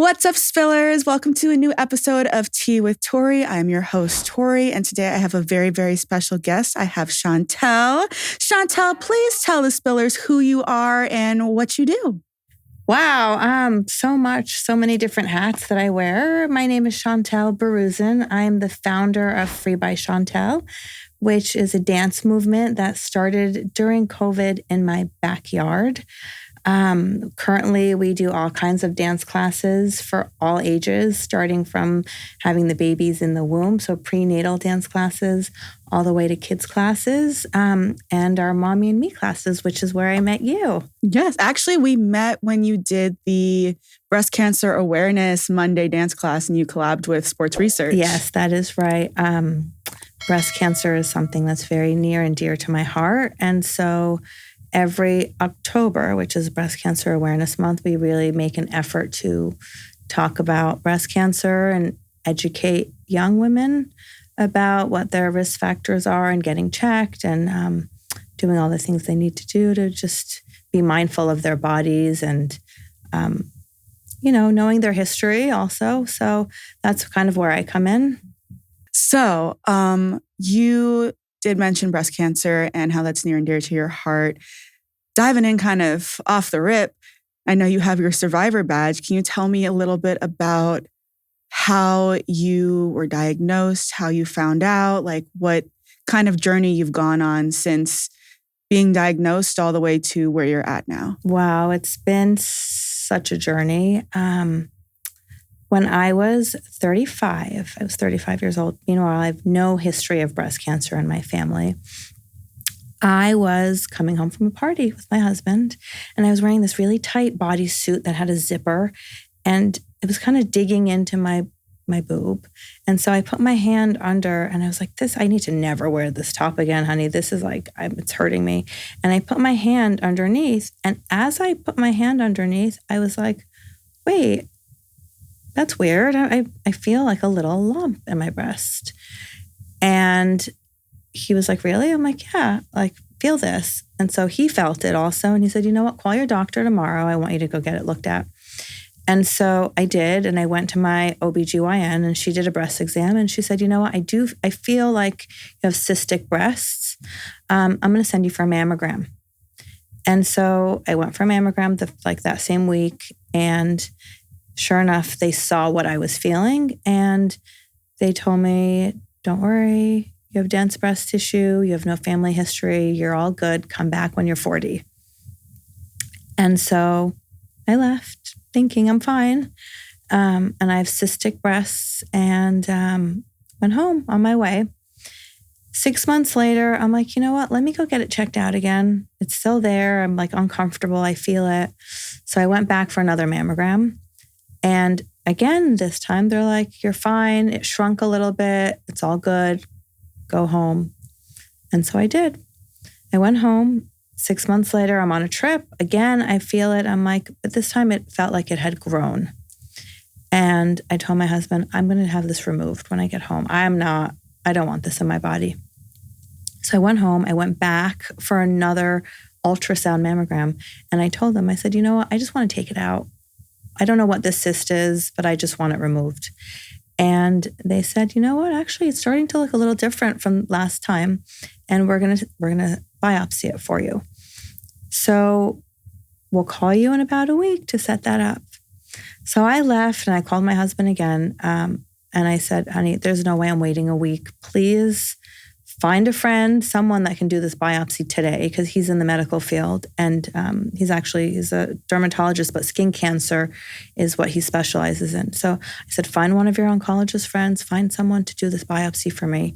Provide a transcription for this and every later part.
What's up, Spillers? Welcome to a new episode of Tea with Tori. I'm your host, Tori, and today I have a very, very special guest. I have Shantel. Shantel, please tell the Spillers who you are and what you do. Wow, so many different hats that I wear. My name is Shantel Behroozan. I'm the founder of Free by Shantel, which is a dance movement that started during COVID in my backyard. Currently, we do all kinds of dance classes for all ages, starting from having the babies in the womb, so prenatal dance classes, all the way to kids classes, and our Mommy and Me classes, which is where I met you. Yes, actually, we met when you did the Breast Cancer Awareness Monday dance class and you collabed with Sports Research. Yes, that is right. Breast cancer is something that's very near and dear to my heart. And so every October, which is Breast Cancer Awareness Month, we really make an effort to talk about breast cancer and educate young women about what their risk factors are and getting checked and doing all the things they need to do to just be mindful of their bodies and, knowing their history also. So that's kind of where I come in. So you did mention breast cancer and how that's near and dear to your heart. Diving in kind of off the rip, I know you have your survivor badge. Can you tell me a little bit about how you were diagnosed, how you found out, like what kind of journey you've gone on since being diagnosed all the way to where you're at now? Wow, it's been such a journey. When I was 35 years old. Meanwhile, I have no history of breast cancer in my family. I was coming home from a party with my husband, and I was wearing this really tight bodysuit that had a zipper, and it was kind of digging into my boob. And so I put my hand under, and I was like, I need to never wear this top again, honey. This is like, it's hurting me. And I put my hand underneath, and as I put my hand underneath, I was like, wait, that's weird. I feel like a little lump in my breast. And he was like, really? I'm like, yeah, like feel this. And so he felt it also. And he said, you know what, call your doctor tomorrow. I want you to go get it looked at. And so I did. And I went to my OBGYN and she did a breast exam. And she said, you know what, I feel like you have cystic breasts. I'm going to send you for a mammogram. And so I went for a mammogram that same week. And sure enough, they saw what I was feeling and they told me, don't worry, you have dense breast tissue, you have no family history, you're all good, come back when you're 40. And so I left thinking I'm fine. And I have cystic breasts and went home on my way. 6 months later, I'm like, you know what, let me go get it checked out again. It's still there, I'm like uncomfortable, I feel it. So I went back for another mammogram. And again, this time they're like, you're fine. It shrunk a little bit. It's all good. Go home. And so I did. I went home. 6 months later, I'm on a trip. Again, I feel it. I'm like, but this time it felt like it had grown. And I told my husband, I'm going to have this removed when I get home. I don't want this in my body. So I went home. I went back for another ultrasound mammogram. And I told them, I said, you know what? I just want to take it out. I don't know what this cyst is, but I just want it removed. And they said, you know what, actually, it's starting to look a little different from last time. And we're gonna biopsy it for you. So we'll call you in about a week to set that up. So I left and I called my husband again. And I said, honey, there's no way I'm waiting a week. Please find a friend, someone that can do this biopsy today, because he's in the medical field and he's a dermatologist, but skin cancer is what he specializes in. So I said, find one of your oncologist friends, find someone to do this biopsy for me.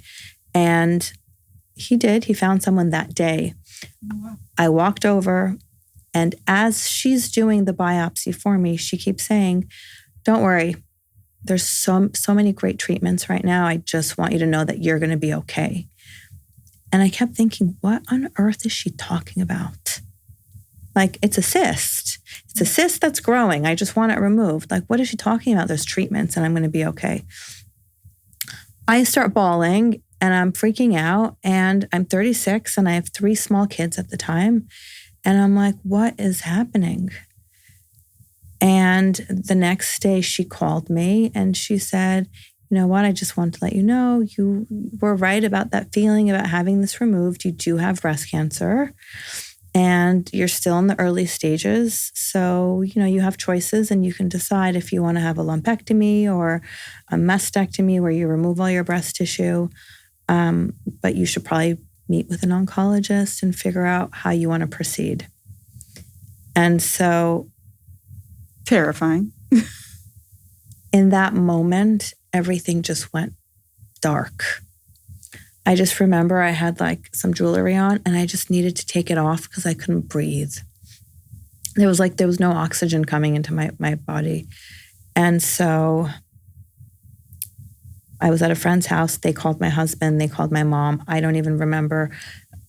And he did. He found someone that day. Wow. I walked over, and as she's doing the biopsy for me, she keeps saying, don't worry, there's so many great treatments right now. I just want you to know that you're going to be okay. And I kept thinking, what on earth is she talking about? Like, it's a cyst. It's a cyst that's growing. I just want it removed. Like, what is she talking about? There's treatments and I'm going to be okay. I start bawling and I'm freaking out, and I'm 36 and I have 3 small kids at the time. And I'm like, what is happening? And the next day she called me and she said, you know what, I just want to let you know you were right about that feeling about having this removed. You do have breast cancer and you're still in the early stages. So, you have choices and you can decide if you want to have a lumpectomy or a mastectomy where you remove all your breast tissue. But you should probably meet with an oncologist and figure out how you want to proceed. And so... Terrifying. In that moment, everything just went dark. I just remember I had like some jewelry on and I just needed to take it off because I couldn't breathe. There was no oxygen coming into my body. And so I was at a friend's house. They called my husband. They called my mom. I don't even remember.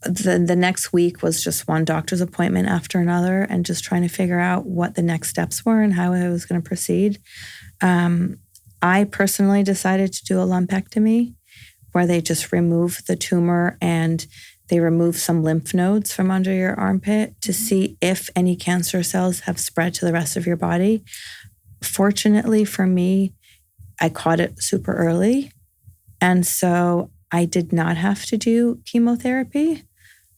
The next week was just one doctor's appointment after another and just trying to figure out what the next steps were and how I was going to proceed. I personally decided to do a lumpectomy where they just remove the tumor and they remove some lymph nodes from under your armpit to see if any cancer cells have spread to the rest of your body. Fortunately for me, I caught it super early. And so I did not have to do chemotherapy.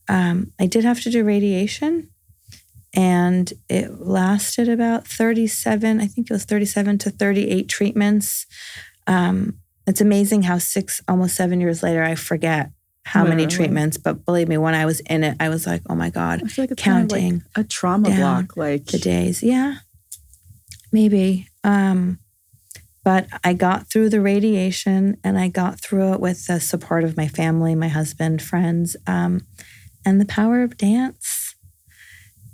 I did have to do radiation, and it lasted about 37 to 38 treatments. It's amazing how almost 7 years later, I forget how many treatments, but believe me, when I was in it, I was like, oh my God, I feel like it's counting kind of like a trauma block, like the days. Yeah, maybe. But I got through the radiation and I got through it with the support of my family, my husband, friends, and the power of dance.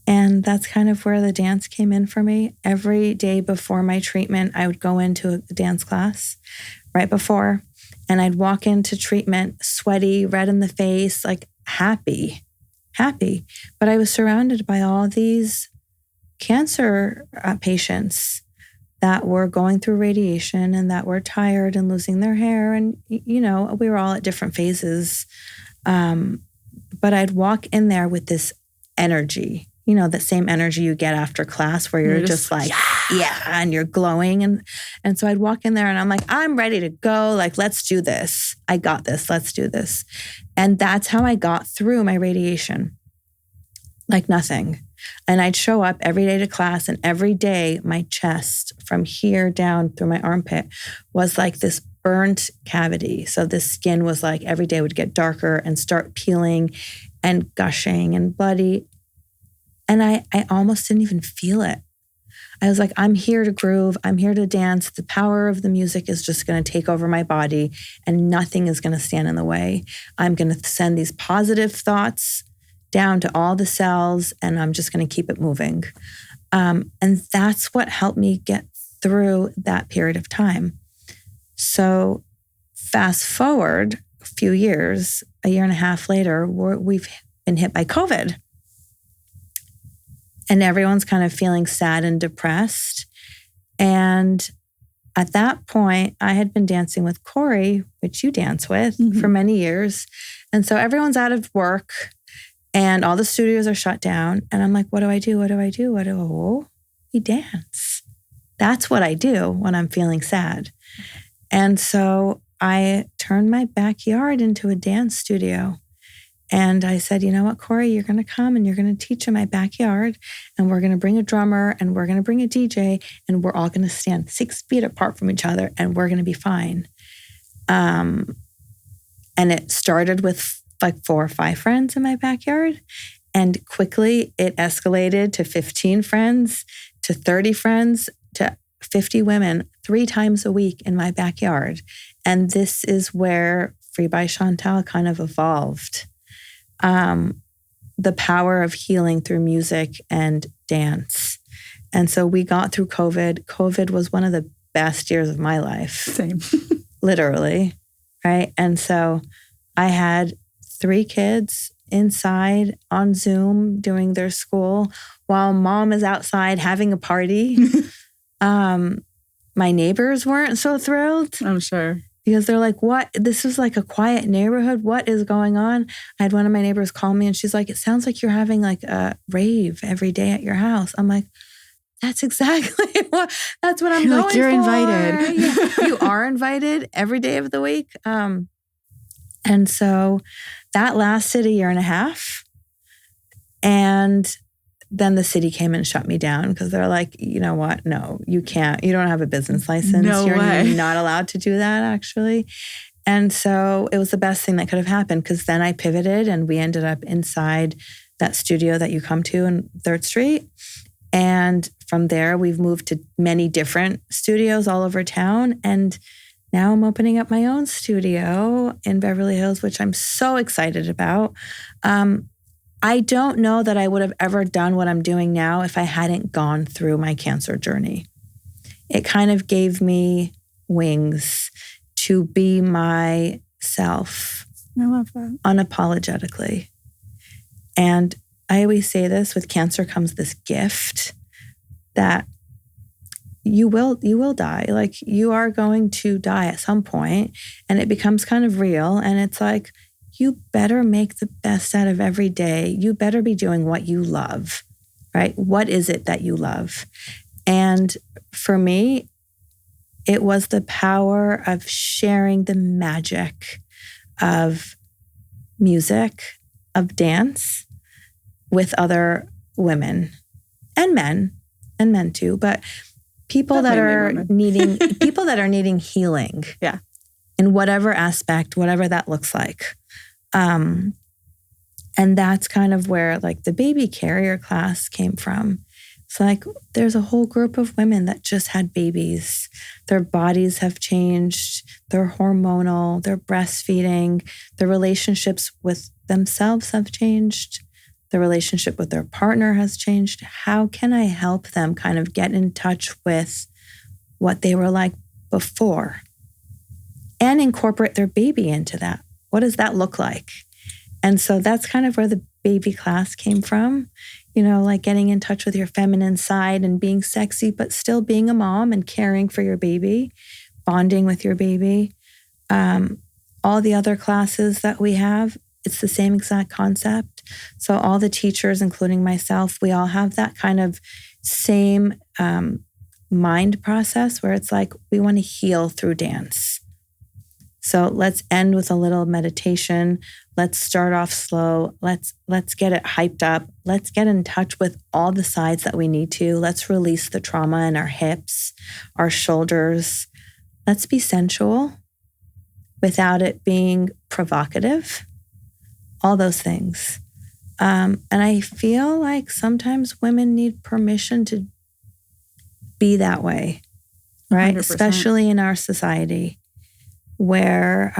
And that's kind of where the dance came in for me. Every day before my treatment, I would go into a dance class right before, and I'd walk into treatment sweaty, red in the face, like happy. But I was surrounded by all these cancer patients that were going through radiation and that were tired and losing their hair. And, we were all at different phases. But I'd walk in there with this energy, the same energy you get after class where you're just like, yeah, and you're glowing. And so I'd walk in there and I'm like, I'm ready to go. Like, let's do this. I got this. Let's do this. And that's how I got through my radiation. Like nothing. And I'd show up every day to class, and every day my chest from here down through my armpit was like this burnt cavity. So the skin was like every day would get darker and start peeling and gushing and bloody. And I almost didn't even feel it. I was like, I'm here to groove. I'm here to dance. The power of the music is just going to take over my body and nothing is going to stand in the way. I'm going to send these positive thoughts down to all the cells, and I'm just going to keep it moving. And that's what helped me get through that period of time. So fast forward a few years, a year and a half later, we've been hit by COVID. And everyone's kind of feeling sad and depressed. And at that point, I had been dancing with Corey, which you dance with, for many years. And so everyone's out of work. And all the studios are shut down. And I'm like, what do I do? We dance. That's what I do when I'm feeling sad. And so I turned my backyard into a dance studio. And I said, you know what, Corey, you're going to come and you're going to teach in my backyard. And we're going to bring a drummer and we're going to bring a DJ. And we're all going to stand 6 feet apart from each other. And we're going to be fine. And it started with like 4 or 5 friends in my backyard. And quickly it escalated to 15 friends, to 30 friends, to 50 women 3 times a week in my backyard. And this is where Free by Shantel kind of evolved. The power of healing through music and dance. And so we got through COVID. COVID was one of the best years of my life. Same. Literally, right? And so I had 3 kids inside on Zoom doing their school while mom is outside having a party. My neighbors weren't so thrilled. I'm sure. Because they're like, what? This is like a quiet neighborhood. What is going on? I had one of my neighbors call me and she's like, it sounds like you're having like a rave every day at your house. I'm like, That's exactly that's what I'm You're going like, you're for. invited. Yeah, you are invited every day of the week. And so that lasted 1.5 years. And then the city came and shut me down because they're like, you know what? No, you can't. You don't have a business license. No You're way. not allowed to do that, actually. And so it was the best thing that could have happened because then I pivoted and we ended up inside that studio that you come to in 3rd Street. And from there, we've moved to many different studios all over town. And now I'm opening up my own studio in Beverly Hills, which I'm so excited about. I don't know that I would have ever done what I'm doing now if I hadn't gone through my cancer journey. It kind of gave me wings to be myself. I love that. Unapologetically. And I always say this, with cancer comes this gift that you will die. Like, you are going to die at some point, and it becomes kind of real. And it's like, you better make the best out of every day. You better be doing what you love, right? What is it that you love? And for me, it was the power of sharing the magic of music, of dance with other women and men too, but people that are needing healing. Yeah. In whatever aspect, whatever that looks like. And that's kind of where like the baby carrier class came from. It's like, there's a whole group of women that just had babies. Their bodies have changed. They're hormonal. They're breastfeeding. Their relationships with themselves have changed. Their relationship with their partner has changed. How can I help them kind of get in touch with what they were like before and incorporate their baby into that? What does that look like? And so that's kind of where the baby class came from. You know, like getting in touch with your feminine side and being sexy, but still being a mom and caring for your baby, bonding with your baby. All the other classes that we have, it's the same exact concept. So all the teachers, including myself, we all have that kind of same mind process where it's like, we want to heal through dance. So let's end with a little meditation. Let's start off slow. Let's get it hyped up. Let's get in touch with all the sides that we need to. Let's release the trauma in our hips, our shoulders. Let's be sensual without it being provocative. All those things. And I feel like sometimes women need permission to be that way, right? 100%. Especially in our society, where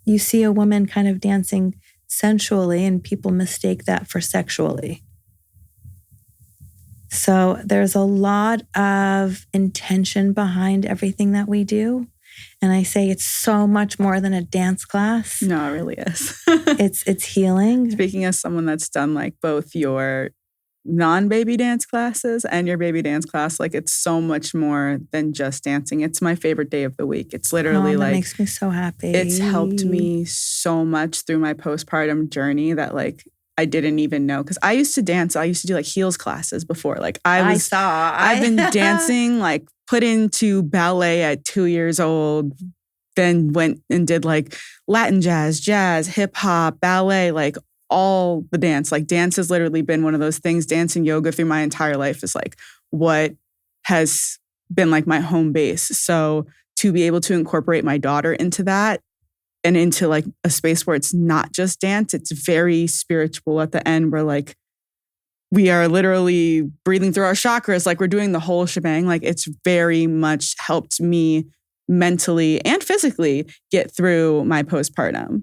you see a woman kind of dancing sensually and people mistake that for sexually. So there's a lot of intention behind everything that we do. And I say it's so much more than a dance class. No, it really is. It's healing. Speaking as someone that's done like both your non-baby dance classes and your baby dance class, like it's so much more than just dancing. It's my favorite day of the week. It's literally that like, makes me so happy. It's helped me so much through my postpartum journey that like I didn't even know. Because I used to dance. I used to do like heels classes before. Like I've been dancing, like put into ballet at 2 years old, then went and did like Latin jazz, hip hop, ballet, like all the dance. Like dance has literally been one of those things. Dance and yoga through my entire life is like what has been like my home base. So to be able to incorporate my daughter into that and into like a space where it's not just dance, it's very spiritual at the end where like we are literally breathing through our chakras, like we're doing the whole shebang. Like it's very much helped me mentally and physically get through my postpartum.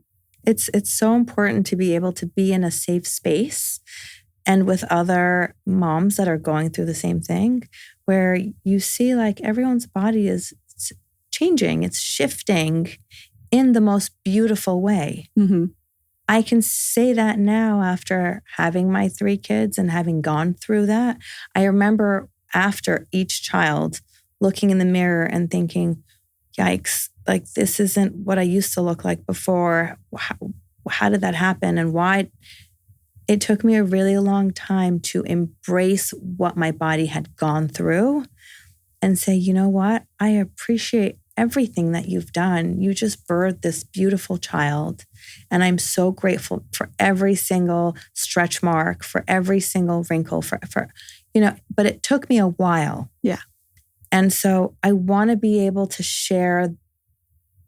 It's so important to be able to be in a safe space and with other moms that are going through the same thing, where you see like everyone's body is changing, it's shifting in the most beautiful way. Mm-hmm. I can say that now after having my 3 kids and having gone through that. I remember after each child looking in the mirror and thinking, yikes, like this isn't what I used to look like before. How did that happen? And why it took me a really long time to embrace what my body had gone through and say, you know what? I appreciate everything that you've done. You just birthed this beautiful child. And I'm so grateful for every single stretch mark, for every single wrinkle, for but it took me a while. Yeah. And so I want to be able to share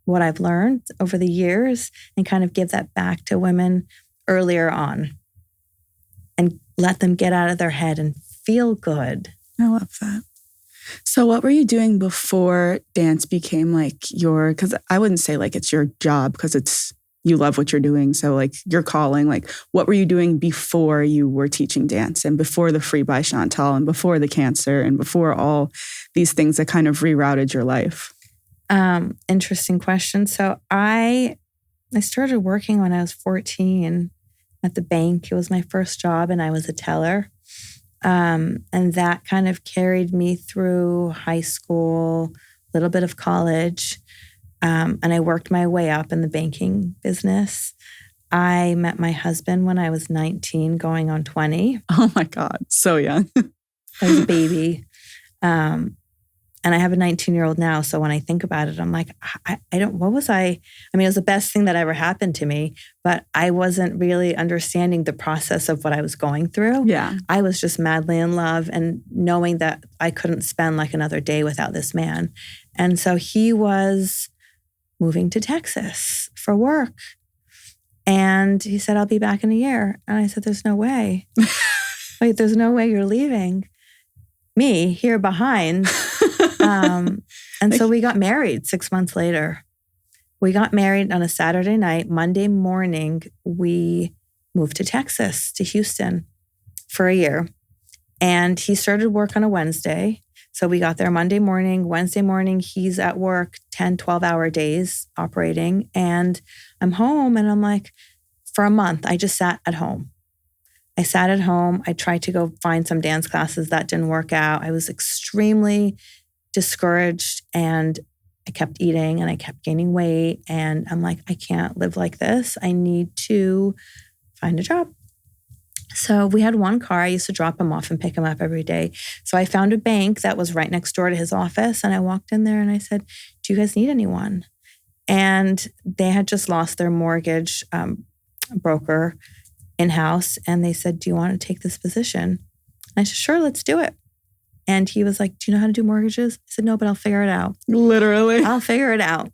what I've learned over the years and kind of give that back to women earlier on and let them get out of their head and feel good. I love that. So what were you doing before dance became like because I wouldn't say like it's your job because you love what you're doing. So like your calling, like what were you doing before you were teaching dance and before the Free by Shantel and before the cancer and before all these things that kind of rerouted your life? Interesting question. So I started working when I was 14 at the bank. It was my first job and I was a teller. And that kind of carried me through high school, a little bit of college. And I worked my way up in the banking business. I met my husband when I was 19, going on 20. Oh my God, so young. I was a baby. And I have a 19-year-old now. So when I think about it, I'm like, what was I? I mean, it was the best thing that ever happened to me, but I wasn't really understanding the process of what I was going through. Yeah. I was just madly in love and knowing that I couldn't spend like another day without this man. And so he was moving to Texas for work. And he said, I'll be back in a year. And I said, there's no way. Wait, there's no way you're leaving me here behind. And so we got married 6 months later. We got married on a Saturday night. Monday morning, we moved to Texas, to Houston for a year. And he started work on a Wednesday. So we got there Monday morning. Wednesday morning, he's at work 10, 12-hour days operating. And I'm home and I'm like, for a month, I just sat at home. I sat at home. I tried to go find some dance classes. That didn't work out. I was extremely discouraged and I kept eating and I kept gaining weight. And I'm like, I can't live like this. I need to find a job. So we had one car. I used to drop him off and pick him up every day. So I found a bank that was right next door to his office. And I walked in there and I said, do you guys need anyone? And they had just lost their mortgage broker in-house. And they said, do you want to take this position? And I said, sure, let's do it. And he was like, do you know how to do mortgages? I said, no, but I'll figure it out. Literally. I'll figure it out.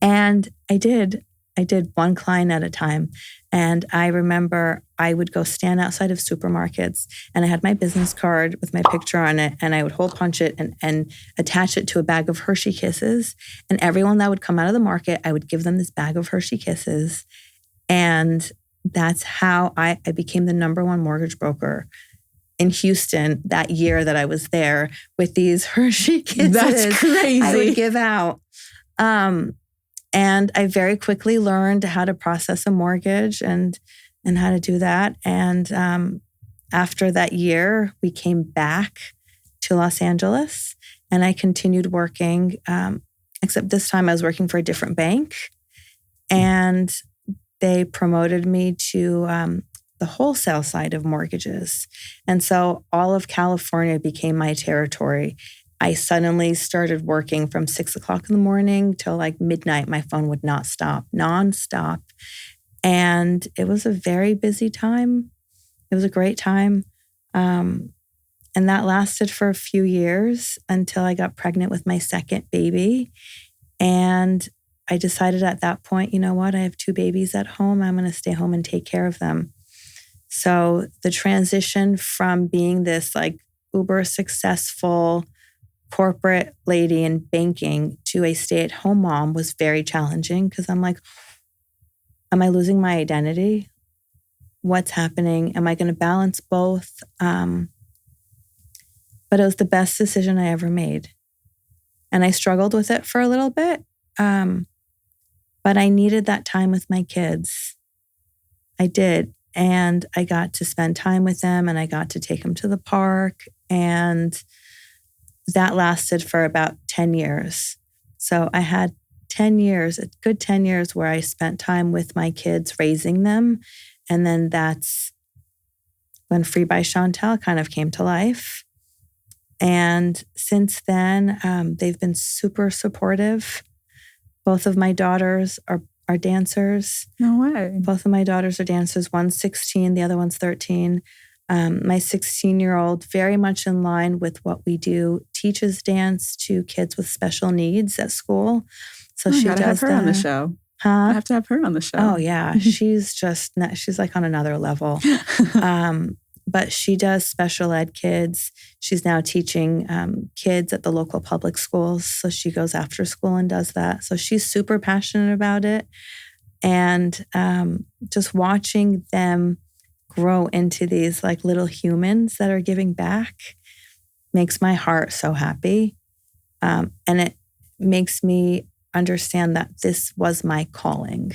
And I did. I did one client at a time. And I remember I would go stand outside of supermarkets and I had my business card with my picture on it and I would hole punch it and attach it to a bag of Hershey Kisses. And everyone that would come out of the market, I would give them this bag of Hershey Kisses. And that's how I became the #1 mortgage broker in Houston that year that I was there with these Hershey Kisses. That's crazy. I would give out. And I very quickly learned how to process a mortgage and how to do that. And after that year, we came back to Los Angeles and I continued working, except this time I was working for a different bank. And they promoted me to the wholesale side of mortgages. And so all of California became my territory. I suddenly started working from 6 o'clock in the morning till like midnight. My phone would not stop, nonstop. And it was a very busy time. It was a great time. And that lasted for a few years until I got pregnant with my second baby. And I decided at that point, you know what? I have 2 babies at home. I'm going to stay home and take care of them. So the transition from being this like uber successful corporate lady in banking to a stay-at-home mom was very challenging because I'm like, am I losing my identity? What's happening? Am I going to balance both? But it was the best decision I ever made. And I struggled with it for a little bit. But I needed that time with my kids. I did. And I got to spend time with them and I got to take them to the park. And that lasted for about 10 years. So I had 10 years, a good 10 years where I spent time with my kids, raising them And then that's when Free by Shantel kind of came to life. And since then, they've been super supportive. Both of my daughters are dancers. No way. Both of my daughters are dancers. One's 16, the other one's 13. My 16-year-old, very much in line with what we do, teaches dance to kids with special needs at school. So she does have her that. on the show. Huh? I have to have her on the show. Oh yeah, she's like on another level. But she does special ed kids. She's now teaching kids at the local public schools. So she goes after school and does that. So she's super passionate about it. And just watching them grow into these like little humans that are giving back makes my heart so happy. And it makes me understand that this was my calling.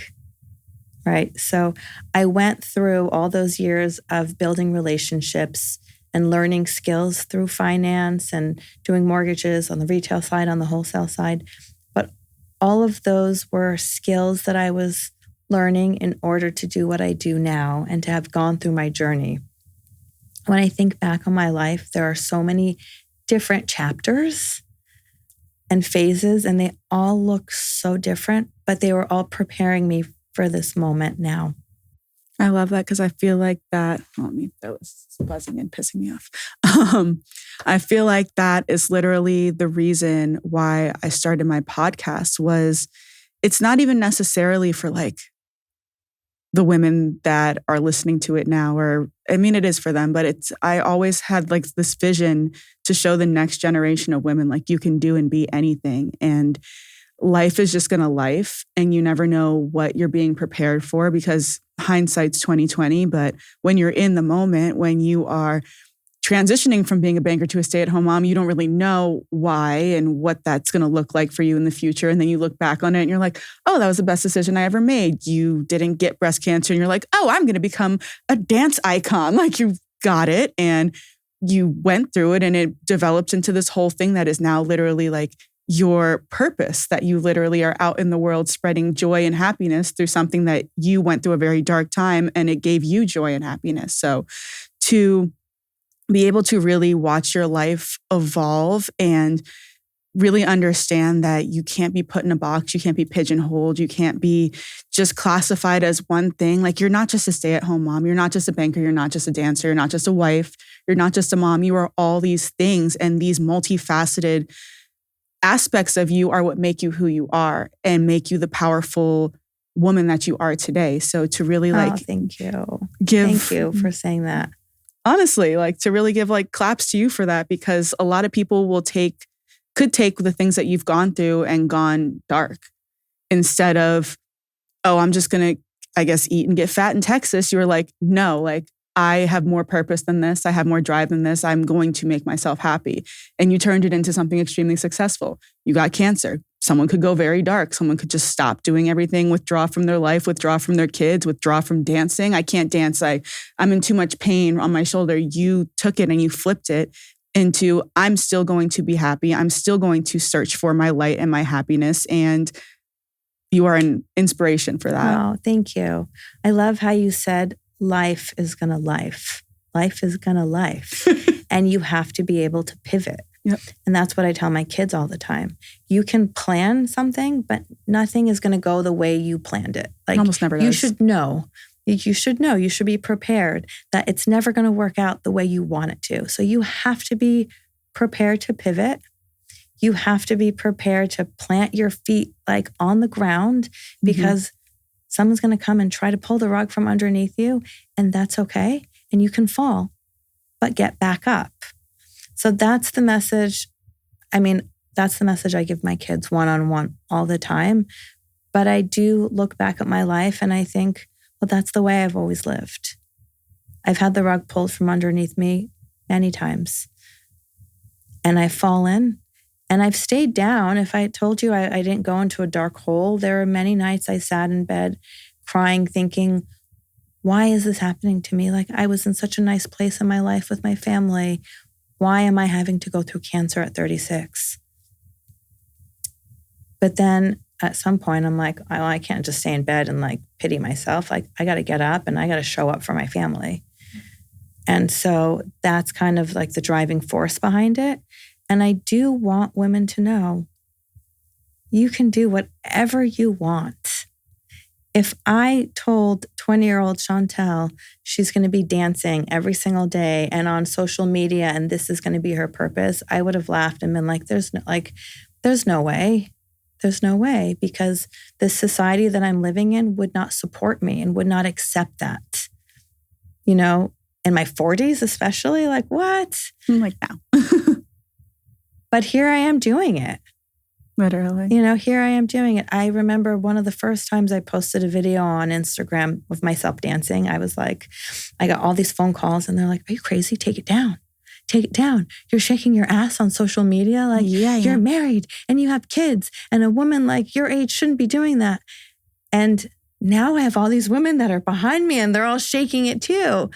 Right. So I went through all those years of building relationships and learning skills through finance and doing mortgages on the retail side, on the wholesale side. But all of those were skills that I was learning in order to do what I do now and to have gone through my journey. When I think back on my life, there are so many different chapters and phases, and they all look so different, but they were all preparing me for this moment now. I love that because I feel like that, that was buzzing and pissing me off. I feel like that is literally the reason why I started my podcast. Was it's not even necessarily for like the women that are listening to it now, or I mean, it is for them, but I always had like this vision to show the next generation of women, like you can do and be anything. And life is just going to life, and you never know what you're being prepared for because hindsight's 2020. But when you're in the moment, when you are transitioning from being a banker to a stay-at-home mom, you don't really know why and what that's going to look like for you in the future. And then you look back on it and you're like, oh, that was the best decision I ever made. You didn't get breast cancer. And you're like, oh, I'm going to become a dance icon. Like you got it and you went through it and it developed into this whole thing that is now literally like your purpose, that you literally are out in the world spreading joy and happiness through something that you went through a very dark time and it gave you joy and happiness. So to be able to really watch your life evolve and really understand that you can't be put in a box, you can't be pigeonholed, you can't be just classified as one thing. Like you're not just a stay-at-home mom, you're not just a banker, you're not just a dancer, you're not just a wife, you're not just a mom, you are all these things, and these multifaceted aspects of you are what make you who you are and make you the powerful woman that you are today. So to really thank you. Thank you for saying that. Honestly, like to really give like claps to you for that, because a lot of people could take the things that you've gone through and gone dark instead of, oh, I'm just going to, I guess, eat and get fat in Texas. You were like, no, like I have more purpose than this. I have more drive than this. I'm going to make myself happy. And you turned it into something extremely successful. You got cancer. Someone could go very dark. Someone could just stop doing everything, withdraw from their life, withdraw from their kids, withdraw from dancing. I can't dance. I'm in too much pain on my shoulder. You took it and you flipped it into, I'm still going to be happy. I'm still going to search for my light and my happiness. And you are an inspiration for that. Oh, thank you. I love how you said, life is going to life. Life is going to life. And you have to be able to pivot. Yep. And that's what I tell my kids all the time. You can plan something, but nothing is going to go the way you planned it. Like it almost never does. You should know. You should know. You should be prepared that it's never going to work out the way you want it to. So you have to be prepared to pivot. You have to be prepared to plant your feet like on the ground, because someone's going to come and try to pull the rug from underneath you, and that's okay. And you can fall, but get back up. So that's the message. I mean, that's the message I give my kids one-on-one all the time. But I do look back at my life and I think, well, that's the way I've always lived. I've had the rug pulled from underneath me many times. And I've fallen and I've stayed down. If I told you I didn't go into a dark hole, there are many nights I sat in bed crying, thinking, why is this happening to me? Like I was in such a nice place in my life with my family. Why am I having to go through cancer at 36? But then at some point, I'm like, oh, I can't just stay in bed and like pity myself. Like, I got to get up and I got to show up for my family. And so that's kind of like the driving force behind it. And I do want women to know you can do whatever you want. If I told 20-year-old Shantel she's going to be dancing every single day and on social media and this is going to be her purpose, I would have laughed and been like, there's no way. There's no way, because the society that I'm living in would not support me and would not accept that. You know, in my 40s especially, like, what? I'm like, no. But here I am doing it. Literally. You know, here I am doing it. I remember one of the first times I posted a video on Instagram of myself dancing, I was like, I got all these phone calls and they're like, are you crazy? Take it down. Take it down. You're shaking your ass on social media. Like, you're married and you have kids, and a woman like your age shouldn't be doing that. And now I have all these women that are behind me and they're all shaking it too,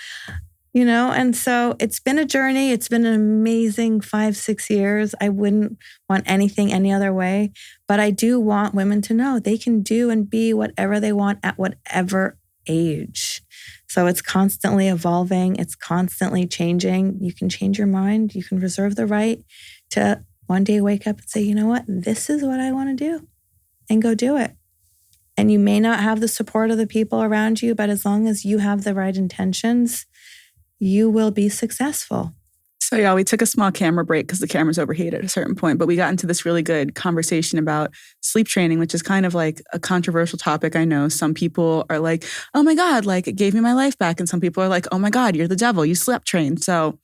you know? And so it's been a journey. It's been an amazing 5-6 years. I wouldn't want anything any other way, but I do want women to know they can do and be whatever they want at whatever age. So it's constantly evolving. It's constantly changing. You can change your mind. You can reserve the right to one day wake up and say, you know what, this is what I want to do, and go do it. And you may not have the support of the people around you, but as long as you have the right intentions, you will be successful. So yeah, we took a small camera break because the cameras overheated at a certain point, but we got into this really good conversation about sleep training, which is kind of like a controversial topic. I know some people are like, oh my God, like it gave me my life back. And some people are like, oh my God, you're the devil, you slept trained. So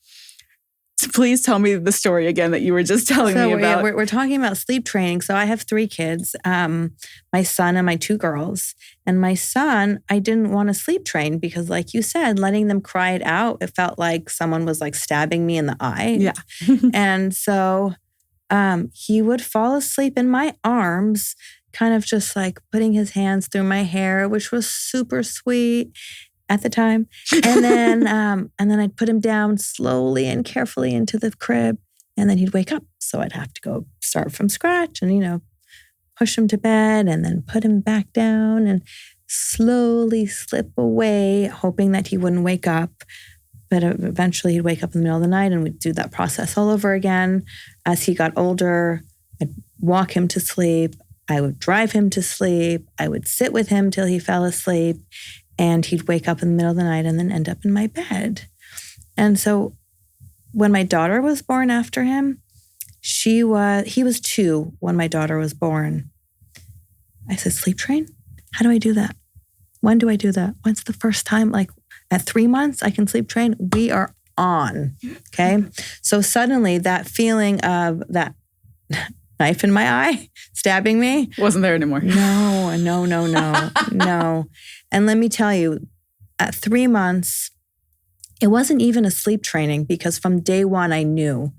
please tell me the story again that you were just telling me about. We're talking about sleep training. So I have 3 kids, my son and my 2 girls. And my son, I didn't want to sleep train because, like you said, letting them cry it out, it felt like someone was like stabbing me in the eye. Yeah. And so he would fall asleep in my arms, kind of just like putting his hands through my hair, which was super sweet at the time. And then I'd put him down slowly and carefully into the crib, and then he'd wake up. So I'd have to go start from scratch and, you know, push him to bed and then put him back down and slowly slip away, hoping that he wouldn't wake up. But eventually he'd wake up in the middle of the night, and we'd do that process all over again. As he got older, I'd walk him to sleep. I would drive him to sleep. I would sit with him till he fell asleep. And he'd wake up in the middle of the night and then end up in my bed. And so when my daughter was born after him, he was 2 when my daughter was born. I said, sleep train? How do I do that? When do I do that? When's the first time? Like at 3 months, I can sleep train? We are on, okay? So suddenly that feeling of that knife in my eye, stabbing me. Wasn't there anymore. No. And let me tell you, at 3 months, it wasn't even a sleep training, because from day one, I knew,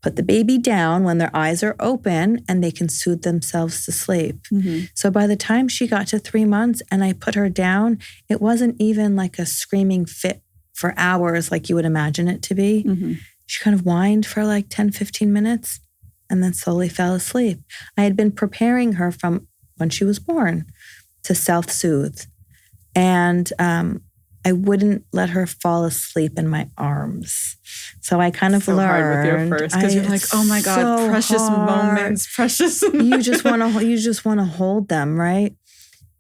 put the baby down when their eyes are open and they can soothe themselves to sleep. Mm-hmm. So by the time she got to 3 months and I put her down, it wasn't even like a screaming fit for hours like you would imagine it to be. Mm-hmm. She kind of whined for like 10, 15 minutes and then slowly fell asleep. I had been preparing her from when she was born to self-soothe. And I wouldn't let her fall asleep in my arms. So I kind of learned. Hard with your first, because you're like, oh my God, so precious moments, precious. You just want to hold them, right?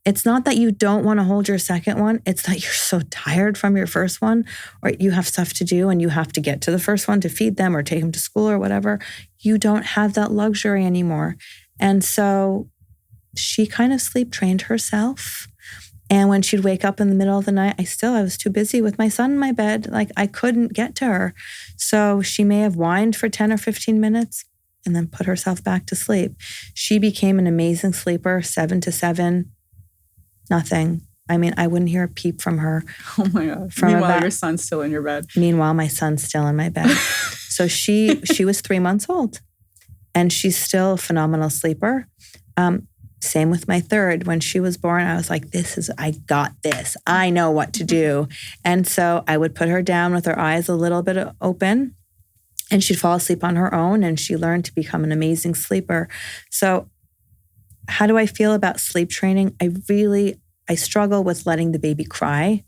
It's not that you don't want to hold your second one. It's that you're so tired from your first one, or you have stuff to do and you have to get to the first one to feed them or take them to school or whatever. You don't have that luxury anymore. And so she kind of sleep trained herself. And when she'd wake up in the middle of the night, I was too busy with my son in my bed. Like I couldn't get to her. So she may have whined for 10 or 15 minutes and then put herself back to sleep. She became an amazing sleeper, 7 to 7, nothing. I mean, I wouldn't hear a peep from her. Oh my God. Meanwhile, your son's still in your bed. Meanwhile, my son's still in my bed. So she was 3 months old, and she's still a phenomenal sleeper. Same with my third. When she was born, I was like, I got this. I know what to do. And so I would put her down with her eyes a little bit open, and she'd fall asleep on her own, and she learned to become an amazing sleeper. So how do I feel about sleep training? I struggle with letting the baby cry,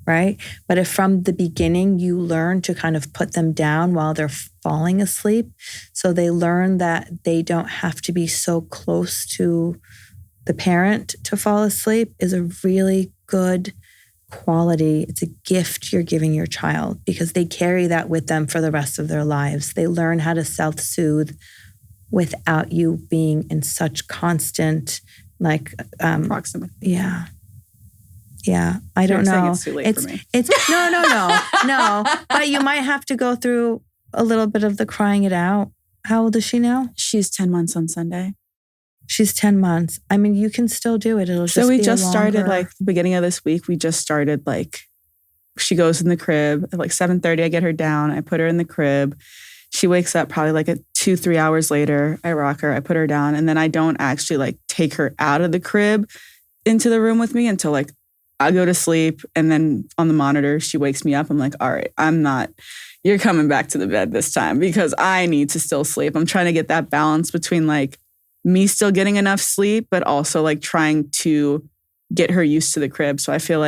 right? But if from the beginning you learn to kind of put them down while they're falling asleep, so they learn that they don't have to be so close to the parent to fall asleep, is a really good quality. It's a gift you're giving your child because they carry that with them for the rest of their lives. They learn how to self-soothe without you being in such constant proximity. Yeah. I don't know. It's too late for me. It's no. But you might have to go through a little bit of the crying it out. How old is she now? She's 10 months on Sunday. She's 10 months. I mean, you can still do it. It'll just so we be just a started longer... the beginning of this week. We just started she goes in the crib at 7:30. I get her down. I put her in the crib. She wakes up probably 2-3 hours later. I rock her. I put her down, and then I don't actually take her out of the crib into the room with me until I go to sleep. And then on the monitor, she wakes me up. I'm like, all right, you're coming back to the bed this time because I need to still sleep. I'm trying to get that balance between me still getting enough sleep, but also trying to get her used to the crib. So I feel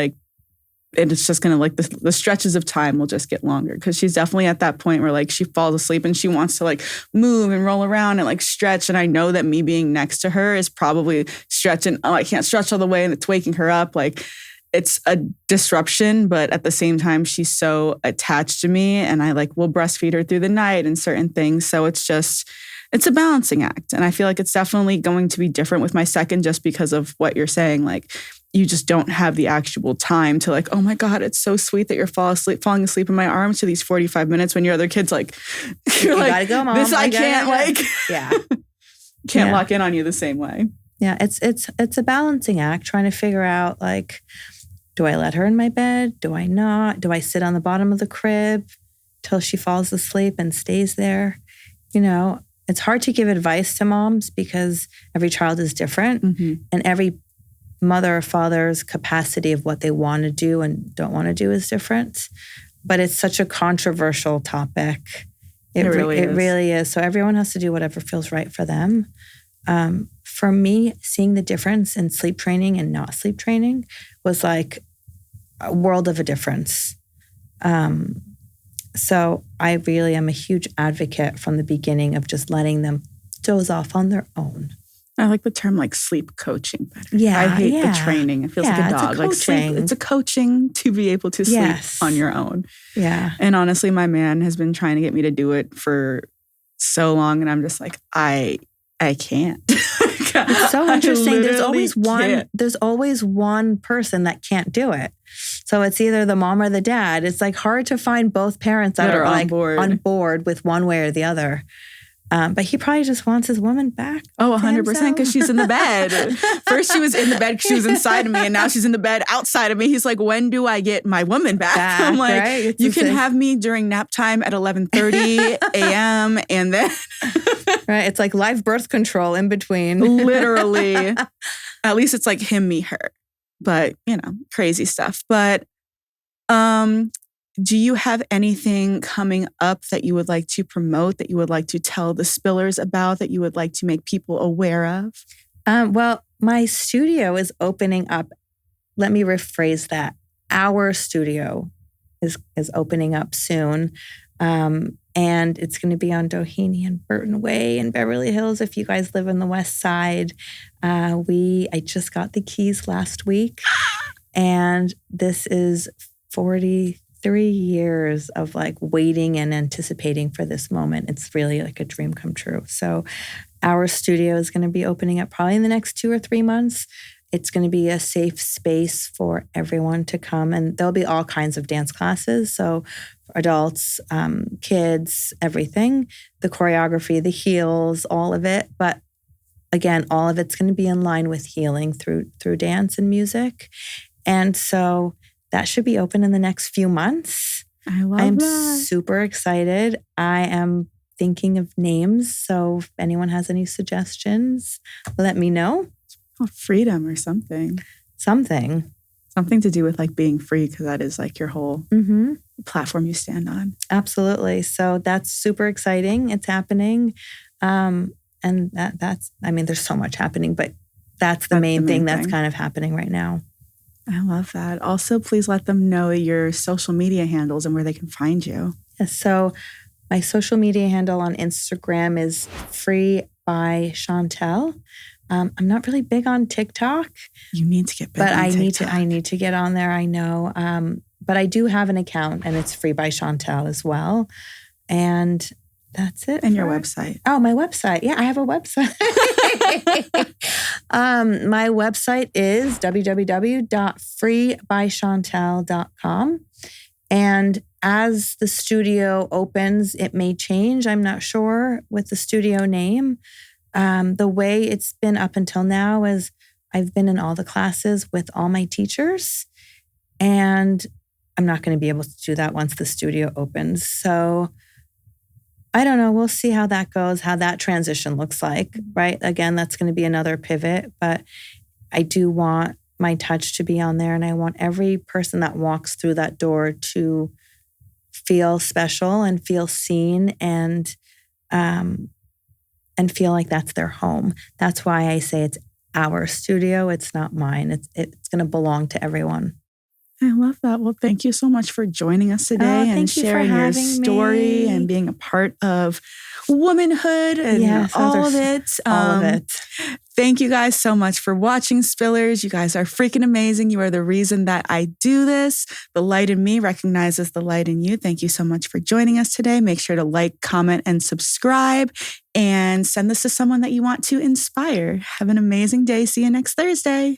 it's just going to the stretches of time will just get longer because she's definitely at that point where she falls asleep and she wants to move and roll around and stretch. And I know that me being next to her is probably stretching. Oh, I can't stretch all the way and it's waking her up. It's a disruption, but at the same time, she's so attached to me and I will breastfeed her through the night and certain things. So it's a balancing act. And I feel it's definitely going to be different with my second just because of what you're saying. You just don't have the actual time to oh my God, it's so sweet that you're falling asleep in my arms for these 45 minutes when your other kid's you gotta go, Mom. This I can't yeah. Can't lock in on you the same way. Yeah, it's a balancing act trying to figure out do I let her in my bed? Do I not? Do I sit on the bottom of the crib till she falls asleep and stays there? It's hard to give advice to moms because every child is different and every mother or father's capacity of what they want to do and don't want to do is different. But it's such a controversial topic. It really is. So everyone has to do whatever feels right for them. For me, seeing the difference in sleep training and not sleep training was a world of a difference. So I really am a huge advocate from the beginning of just letting them doze off on their own. I like the term sleep coaching better. Yeah, I hate the training. It feels like a dog. Sleep, it's a coaching to be able to sleep on your own. Yeah. And honestly, my man has been trying to get me to do it for so long. And I'm just I can't. It's so interesting. There's always one person that can't do it. So it's either the mom or the dad. It's hard to find both parents that are on board with one way or the other. But he probably just wants his woman back. Oh, 100%, because she's in the bed. First she was in the bed because she was inside of me, and now she's in the bed outside of me. He's when do I get my woman back? I'm right? You can have me during nap time at 11:30 a.m. and then... Right, it's live birth control in between. Literally. At least it's him, me, her. But, crazy stuff. But do you have anything coming up that you would like to promote, that you would like to tell the spillers about, that you would like to make people aware of? Well, my studio is opening up. Let me rephrase that. Our studio is opening up soon. And it's going to be on Doheny and Burton Way in Beverly Hills. If you guys live on the West Side, I just got the keys last week, and this is 43 years of waiting and anticipating for this moment. It's really a dream come true. So our studio is going to be opening up probably in the next 2 or 3 months. It's going to be a safe space for everyone to come, and there'll be all kinds of dance classes. So for adults, kids, everything, the choreography, the heels, all of it. But again, all of it's going to be in line with healing through dance and music. And so that should be open in the next few months. I'm super excited. I am thinking of names. So if anyone has any suggestions, let me know. Freedom or something. Something to do with being free, because that is your whole platform you stand on. Absolutely. So that's super exciting. It's happening. And that's, I mean, there's so much happening, but that's the main thing that's kind of happening right now. I love that. Also, please let them know your social media handles and where they can find you. Yes, so my social media handle on Instagram is Free by Shantel. I'm not really big on TikTok. You need to get big but on I need to get on there. I know. But I do have an account, and it's Free by Shantel as well. And that's it. And your website. Oh, my website. Yeah, I have a website. My website is www.freebyshantel.com. And as the studio opens, it may change. I'm not sure with the studio name. The way it's been up until now is I've been in all the classes with all my teachers, and I'm not going to be able to do that once the studio opens. So I don't know. We'll see how that goes, how that transition looks like, right? Again, that's going to be another pivot, but I do want my touch to be on there, and I want every person that walks through that door to feel special and feel seen and feel like that's their home. That's why I say it's our studio. It's not mine. It's going to belong to everyone. I love that. Well, thank you so much for joining us today and sharing your story and being a part of womanhood and all of it. All of it. Thank you guys so much for watching Spillers. You guys are freaking amazing. You are the reason that I do this. The light in me recognizes the light in you. Thank you so much for joining us today. Make sure to like, comment, and subscribe, and send this to someone that you want to inspire. Have an amazing day. See you next Thursday.